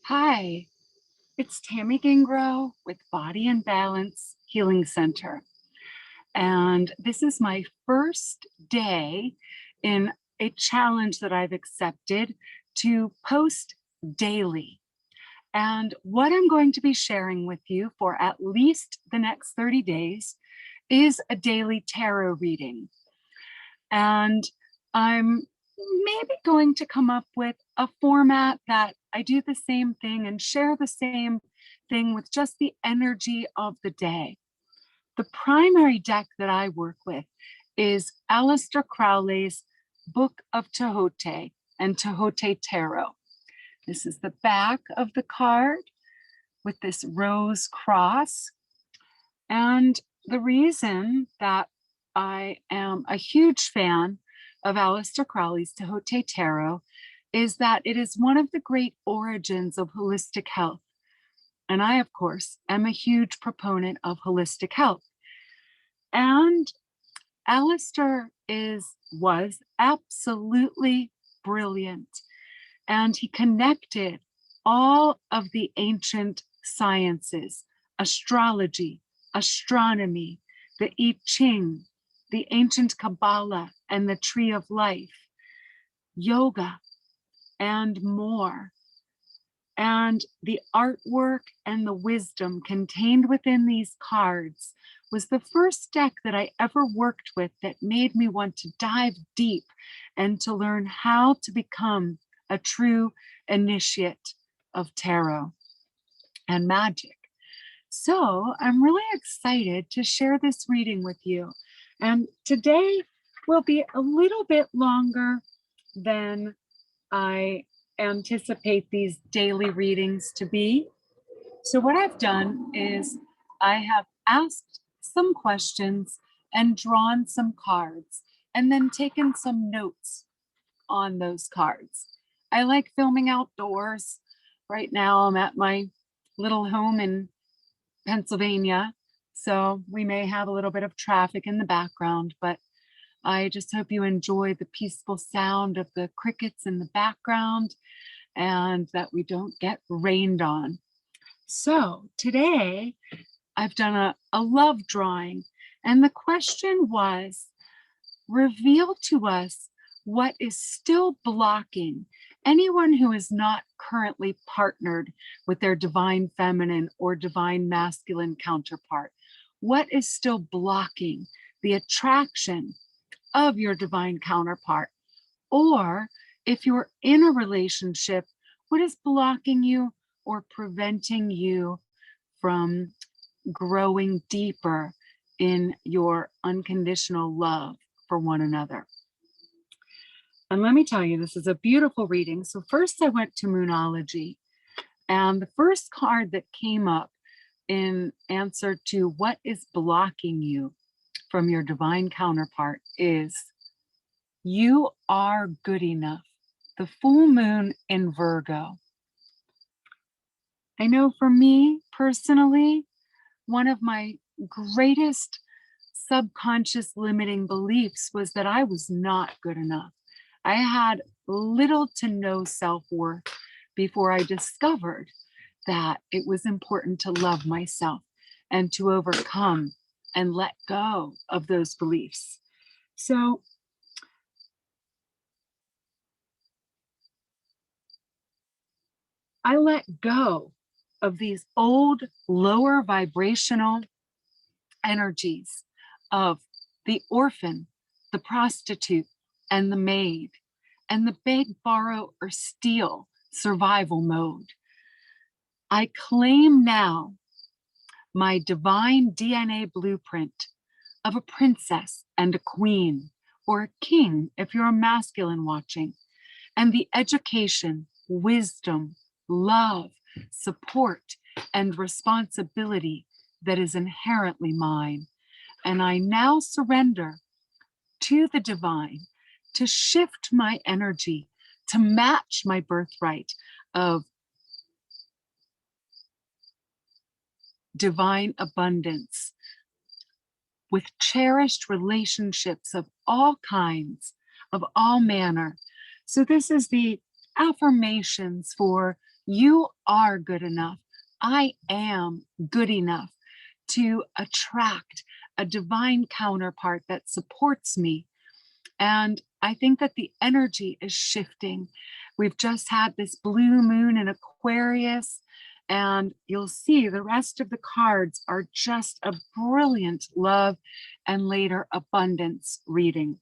Hi, it's Tammy Gingro with Body and Balance Healing Center. And this is my first day in a challenge that I've accepted to post daily. And what I'm going to be sharing with you for at least the next 30 days is a daily tarot reading. And I'm maybe going to come up with a format that I do the same thing and share the same thing with just the energy of the day. The primary deck that I work with is Aleister Crowley's Book of Thoth and Thoth Tarot. This is the back of the card with this rose cross. And the reason that I am a huge fan of Aleister Crowley's Thoth Tarot is that it is one of the great origins of holistic health. And I, of course, am a huge proponent of holistic health. And Aleister was absolutely brilliant. And he connected all of the ancient sciences, astrology, astronomy, the I Ching, the ancient Kabala and the tree of life, yoga, and more. And the artwork and the wisdom contained within these cards was the first deck that I ever worked with that made me want to dive deep and to learn how to become a true initiate of tarot and magic. So I'm really excited to share this reading with you. And today will be a little bit longer than I anticipate these daily readings to be. So what I've done is I have asked some questions and drawn some cards and then taken some notes on those cards. I like filming outdoors. Right now I'm at my little home in Pennsylvania, so we may have a little bit of traffic in the background, but I just hope you enjoy the peaceful sound of the crickets in the background and that we don't get rained on. So today I've done a love drawing, and the question was, reveal to us what is still blocking anyone who is not currently partnered with their divine feminine or divine masculine counterpart. What is still blocking the attraction of your divine counterpart? Or if you're in a relationship, what is blocking you or preventing you from growing deeper in your unconditional love for one another? And let me tell you, this is a beautiful reading. So first I went to Moonolgy, and the first card that came up in answer to what is blocking you from your divine counterpart is, you are good enough. The full moon in Virgo. I know for me personally, one of my greatest subconscious limiting beliefs was that I was not good enough. I had little to no self-worth before I discovered that it was important to love myself and to overcome and let go of those beliefs. So I let go of these old, lower vibrational energies of the orphan, the prostitute, and the maid, and the beg, borrow, or steal survival mode. I claim now my divine DNA blueprint of a princess and a queen, or a king if you're a masculine watching, and the education, wisdom, love, support, and responsibility that is inherently mine. And I now surrender to the divine to shift my energy to match my birthright of divine abundance with cherished relationships of all kinds, of all manner. So this is the affirmations for you are good enough. I am good enough to attract a divine counterpart that supports me. And I think that the energy is shifting. We've just had this blue moon in Aquarius, and you'll see the rest of the cards are just a brilliant love and later abundance reading.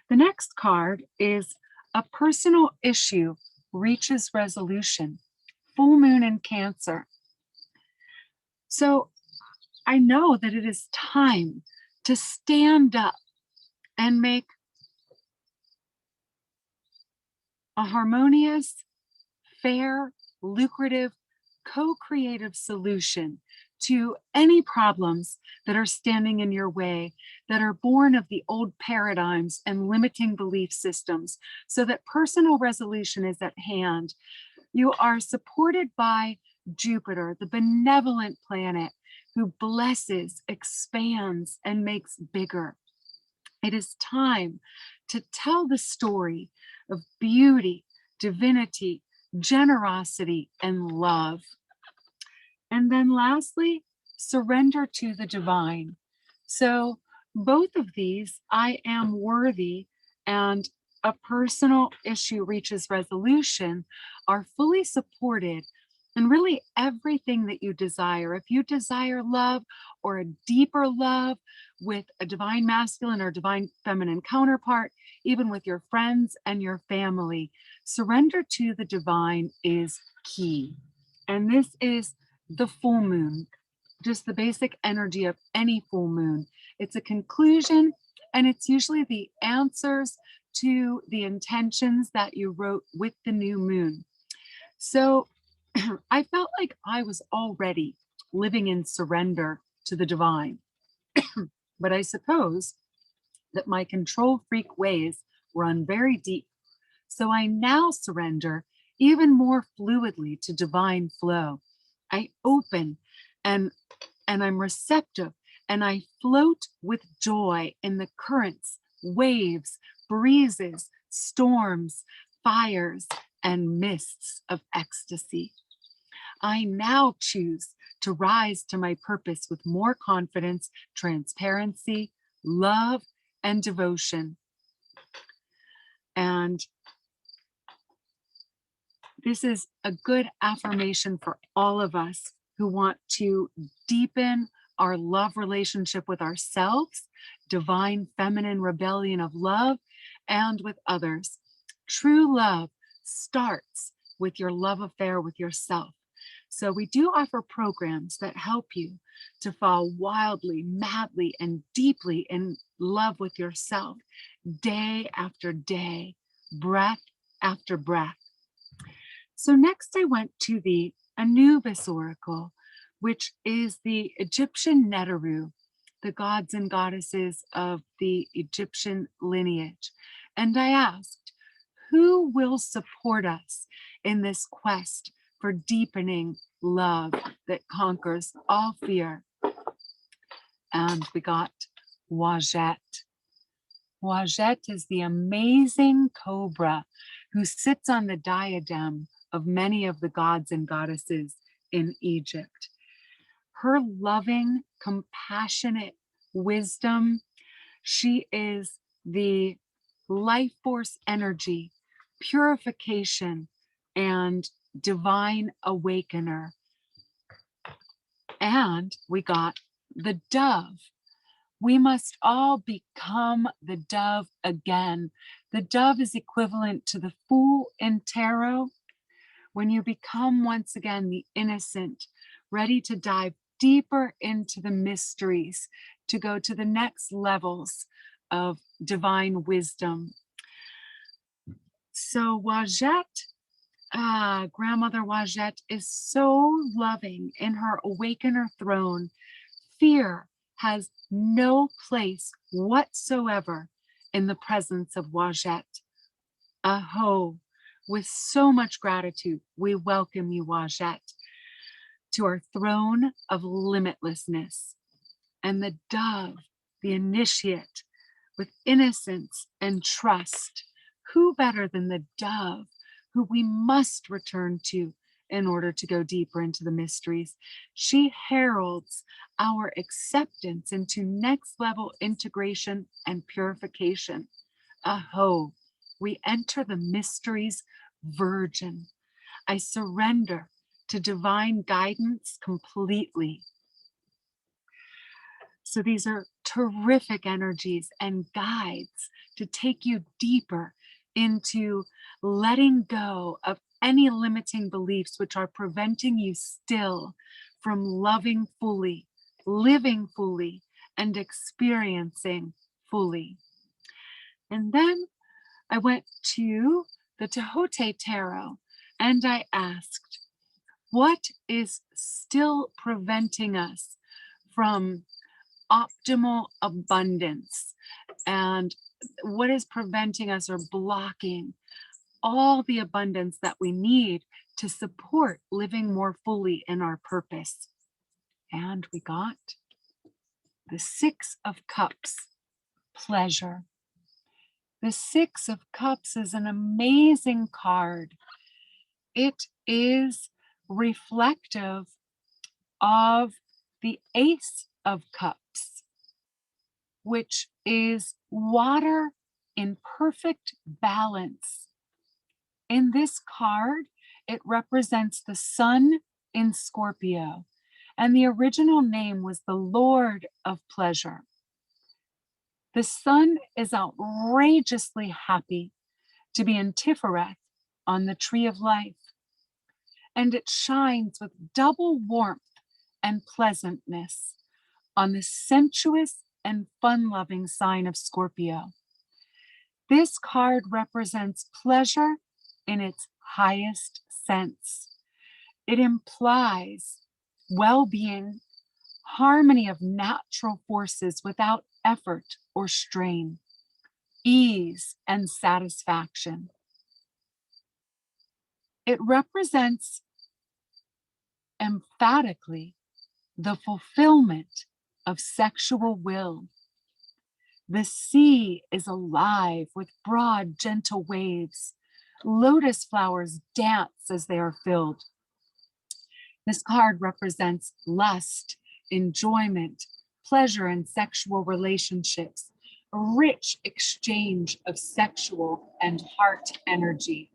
The next card is a personal issue reaches resolution, full moon in Cancer. So I know that it is time to stand up and make a harmonious, fair, lucrative, co-creative solution to any problems that are standing in your way, that are born of the old paradigms and limiting belief systems, so that personal resolution is at hand. You are supported by Jupiter, the benevolent planet who blesses, expands, and makes bigger. It is time to tell the story of beauty, divinity, generosity, and love. And then lastly, surrender to the divine. So both of these, I am worthy and a personal issue reaches resolution, are fully supported in really everything that you desire. If you desire love or a deeper love with a divine masculine or divine feminine counterpart, even with your friends and your family, surrender to the divine is key. And this is the full moon, just the basic energy of any full moon. It's a conclusion, and it's usually the answers to the intentions that you wrote with the new moon. So I felt like I was already living in surrender to the divine. But I suppose that my control freak ways run very deep. So I now surrender even more fluidly to divine flow. I open and I'm receptive, and I float with joy in the currents, waves, breezes, storms, fires, and mists of ecstasy. I now choose to rise to my purpose with more confidence, transparency, love, and devotion. And this is a good affirmation for all of us who want to deepen our love relationship with ourselves, divine feminine rebellion of love, and with others. True love starts with your love affair with yourself. So we do offer programs that help you to fall wildly, madly, and deeply in love with yourself, day after day, breath after breath. So next I went to the Anubis Oracle, which is the Egyptian Neteru, the gods and goddesses of the Egyptian lineage. And I asked, who will support us in this quest for deepening love that conquers all fear? And we got Wajet. Wajet is the amazing cobra who sits on the diadem of many of the gods and goddesses in Egypt. Her loving, compassionate wisdom, she is the life force energy, purification, and divine awakener. And we got the dove. We must all become the dove again. The dove is equivalent to the fool in tarot. When you become once again the innocent, ready to dive deeper into the mysteries, to go to the next levels of divine wisdom. So Wajet, Grandmother Wajet, is so loving in her awakener throne. Fear has no place whatsoever in the presence of Wajet. Aho, with so much gratitude, we welcome you, Wajet, to our throne of limitlessness. And the dove, the initiate, with innocence and trust. Who better than the dove who we must return to in order to go deeper into the mysteries. She heralds our acceptance into next level integration and purification. Aho, we enter the mysteries virgin. I surrender to divine guidance completely. So these are terrific energies and guides to take you deeper into letting go of any limiting beliefs which are preventing you still from loving fully, living fully, and experiencing fully. And then I went to the Tehote Tarot and I asked, what is still preventing us from optimal abundance? And what is preventing us or blocking all the abundance that we need to support living more fully in our purpose? And we got the Six of Cups, pleasure. The Six of Cups is an amazing card. It is reflective of the Ace of Cups, which is water in perfect balance. In this card, it represents the sun in Scorpio, and the original name was the Lord of Pleasure. The sun is outrageously happy to be in Tifereth on the Tree of Life, and it shines with double warmth and pleasantness on the sensuous and fun-loving sign of Scorpio. This card represents pleasure in its highest sense. It implies well-being, harmony of natural forces without effort or strain, ease and satisfaction. It represents emphatically the fulfillment of sexual will. The sea is alive with broad, gentle waves. Lotus flowers dance as they are filled. This card represents lust, enjoyment, pleasure in sexual relationships, a rich exchange of sexual and heart energy.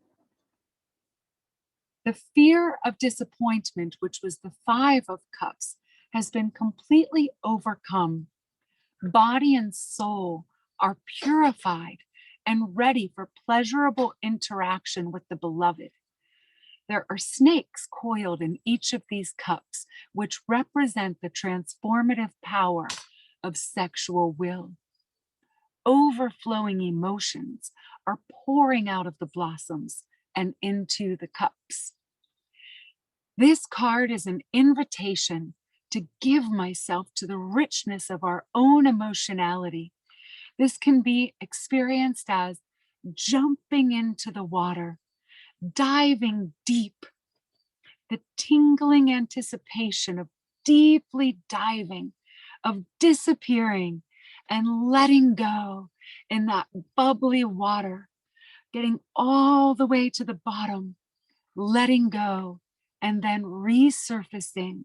The fear of disappointment, which was the Five of Cups, has been completely overcome. Body and soul are purified and ready for pleasurable interaction with the beloved. There are snakes coiled in each of these cups, which represent the transformative power of sexual will. Overflowing emotions are pouring out of the blossoms and into the cups. This card is an invitation to give myself to the richness of our own emotionality. This can be experienced as jumping into the water, diving deep, the tingling anticipation of deeply diving, of disappearing and letting go in that bubbly water, getting all the way to the bottom, letting go, and then resurfacing.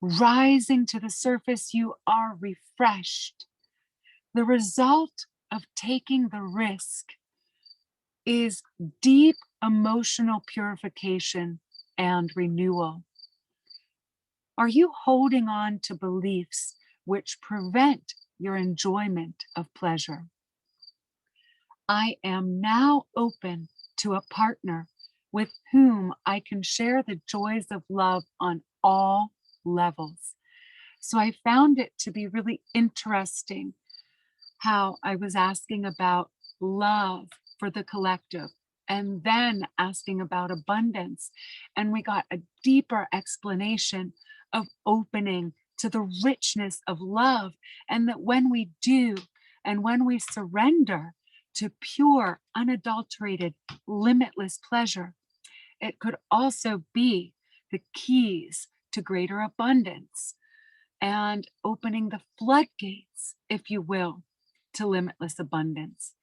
Rising to the surface, you are refreshed. The result of taking the risk is deep emotional purification and renewal. Are you holding on to beliefs which prevent your enjoyment of pleasure? I am now open to a partner with whom I can share the joys of love on all levels. So I found it to be really interesting how I was asking about love for the collective and then asking about abundance. And we got a deeper explanation of opening to the richness of love. And that when we do, and when we surrender to pure, unadulterated, limitless pleasure, it could also be the keys to greater abundance and opening the floodgates, if you will, to limitless abundance.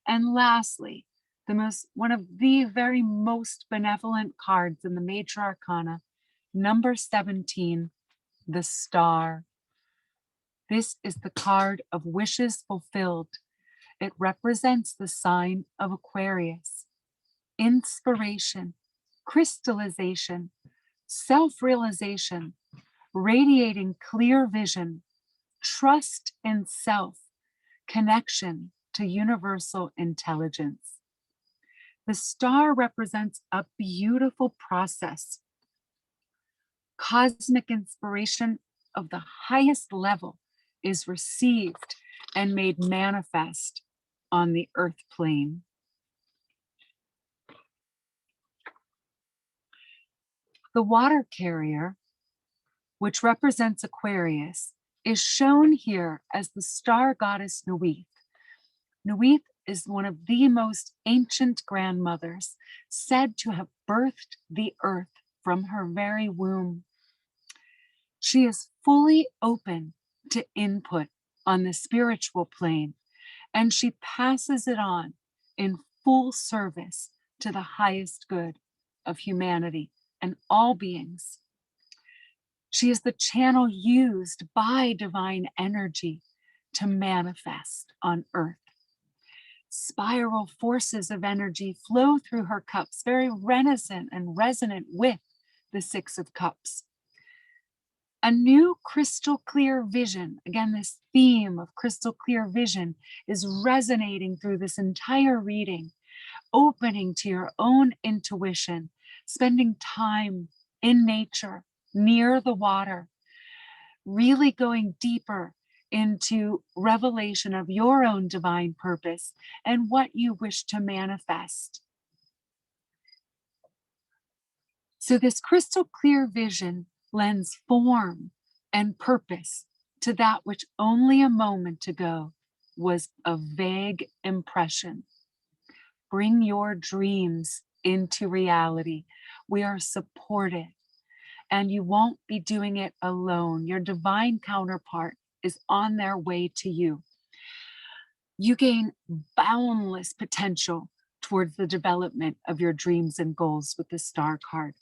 And lastly, one of the very most benevolent cards in the major arcana, number 17, the star. This is the card of wishes fulfilled. It represents the sign of Aquarius. Inspiration, crystallization, self-realization, radiating clear vision, trust in self, connection to universal intelligence. The star represents a beautiful process. Cosmic inspiration of the highest level is received and made manifest on the earth plane. The water carrier, which represents Aquarius, is shown here as the star goddess Nuith. Nuith is one of the most ancient grandmothers, said to have birthed the earth from her very womb. She is fully open to input on the spiritual plane, and she passes it on in full service to the highest good of humanity and all beings. She is the channel used by divine energy to manifest on earth. Spiral forces of energy flow through her cups, very reminiscent and resonant with the Six of Cups. A new crystal clear vision, again, this theme of crystal clear vision is resonating through this entire reading, opening to your own intuition, spending time in nature, near the water, really going deeper into revelation of your own divine purpose and what you wish to manifest. So this crystal clear vision lends form and purpose to that which only a moment ago was a vague impression. Bring your dreams into reality. We are supported, and you won't be doing it alone. Your divine counterpart is on their way to you. You gain boundless potential towards the development of your dreams and goals with the star card.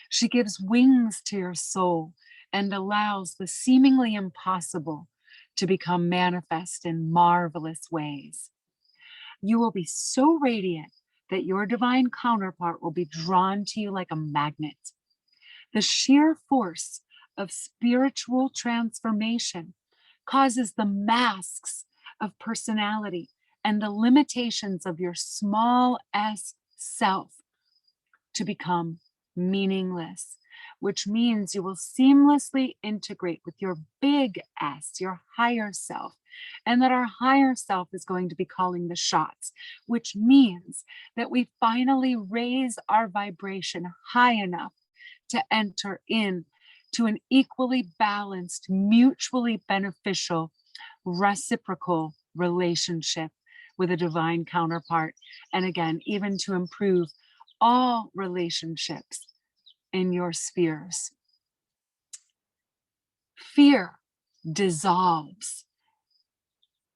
She gives wings to your soul and allows the seemingly impossible to become manifest in marvelous ways. You will be so radiant that your divine counterpart will be drawn to you like a magnet. The sheer force of spiritual transformation causes the masks of personality and the limitations of your small s self to become meaningless, which means you will seamlessly integrate with your big S, your higher self, and that our higher self is going to be calling the shots, which means that we finally raise our vibration high enough to enter in to an equally balanced, mutually beneficial, reciprocal relationship with a divine counterpart. And again, even to improve all relationships in your spheres. Fear dissolves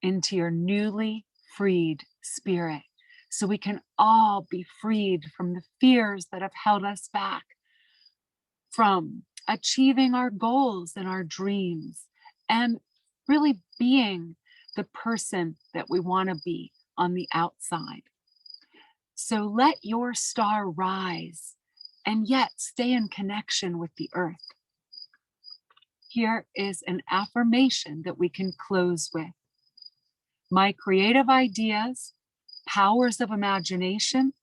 into your newly freed spirit, so we can all be freed from the fears that have held us back from achieving our goals and our dreams, and really being the person that we want to be on the outside. So let your star rise and yet stay in connection with the earth. Here is an affirmation that we can close with. My creative ideas, powers of imagination,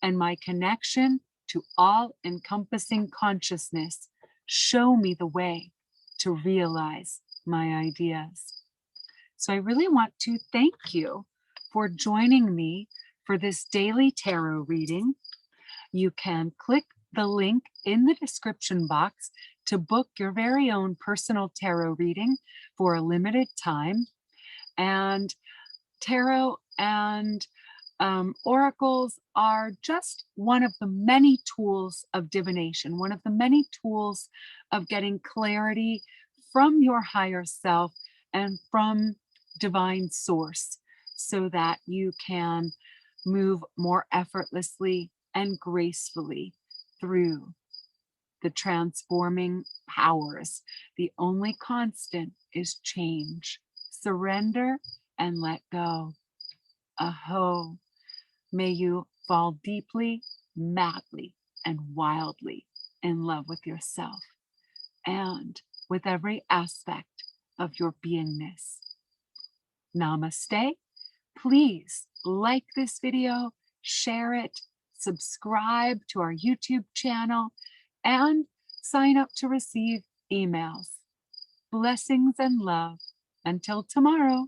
and my connection to all-encompassing consciousness show me the way to realize my ideas. So I really want to thank you for joining me for this daily tarot reading. You can click the link in the description box to book your very own personal tarot reading for a limited time. And tarot and oracles are just one of the many tools of divination, one of the many tools of getting clarity from your higher self and from divine source, so that you can Move more effortlessly and gracefully through the transforming powers. The only constant is change. Surrender and let go. Aho, may you fall deeply, madly, and wildly in love with yourself and with every aspect of your beingness. Namaste. Please like this video, share it, subscribe to our YouTube channel, and sign up to receive emails. Blessings and love. Until tomorrow.